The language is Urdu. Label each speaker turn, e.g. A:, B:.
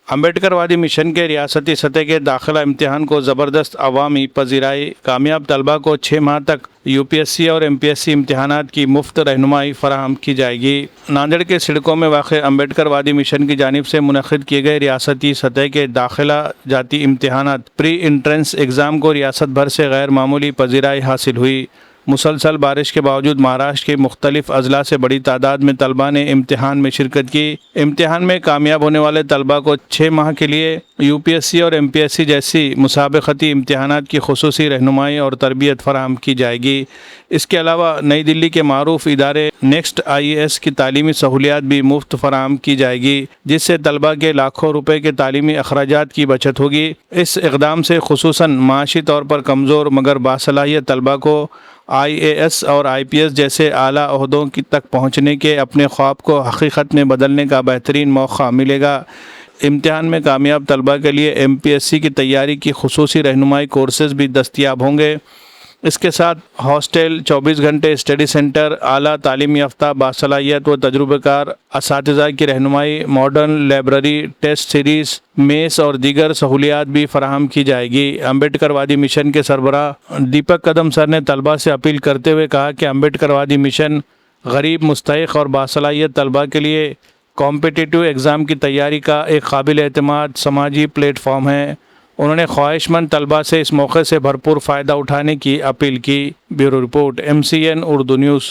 A: امبیڈکر وادی مشن کے ریاستی سطح کے داخلہ امتحان کو زبردست عوامی پذیرائی، کامیاب طلبہ کو 6 ماہ تک UPSC اور MPSC امتحانات کی مفت رہنمائی فراہم کی جائے گی۔ ناندیڑ کے سڑکوں میں واقع امبیڈکر وادی مشن کی جانب سے منعقد کیے گئے ریاستی سطح کے داخلہ جاتی امتحانات پری انٹرنس ایگزام کو ریاست بھر سے غیر معمولی پذیرائی حاصل ہوئی۔ مسلسل بارش کے باوجود مہاراشٹر کے مختلف اضلاع سے بڑی تعداد میں طلبہ نے امتحان میں شرکت کی۔ امتحان میں کامیاب ہونے والے طلبہ کو 6 ماہ کے لیے UPSC اور MPSC جیسی مسابقتی امتحانات کی خصوصی رہنمائی اور تربیت فراہم کی جائے گی۔ اس کے علاوہ نئی دلی کے معروف ادارے نیکسٹ IAS کی تعلیمی سہولیات بھی مفت فراہم کی جائے گی، جس سے طلبہ کے لاکھوں روپے کے تعلیمی اخراجات کی بچت ہوگی۔ اس اقدام سے خصوصاً معاشی طور پر کمزور مگر باصلاحیت طلبہ کو IAS اور IPS جیسے اعلیٰ عہدوں تک پہنچنے کے اپنے خواب کو حقیقت میں بدلنے کا بہترین موقع ملے گا۔ امتحان میں کامیاب طلبہ کے لیے MPSC کی تیاری کی خصوصی رہنمائی کورسز بھی دستیاب ہوں گے۔ اس کے ساتھ ہاسٹل، 24 گھنٹے اسٹڈی سینٹر، اعلیٰ تعلیم یافتہ باصلاحیت و تجربہ کار اساتذہ کی رہنمائی، modern library, test series, mass اور دیگر سہولیات بھی فراہم کی جائے گی۔ امبیڈکر وادی مشن کے سربراہ دیپک قدم سر نے طلبہ سے اپیل کرتے ہوئے کہا کہ امبیڈکر وادی مشن غریب، مستحق اور باصلاحیت طلبہ کے لیے کمپٹیٹیو ایگزام کی تیاری کا ایک قابل اعتماد سماجی پلیٹ فارم ہے۔ انہوں نے خواہش مند طلبہ سے اس موقع سے بھرپور فائدہ اٹھانے کی اپیل کی۔ Bureau report MCN Urdu news.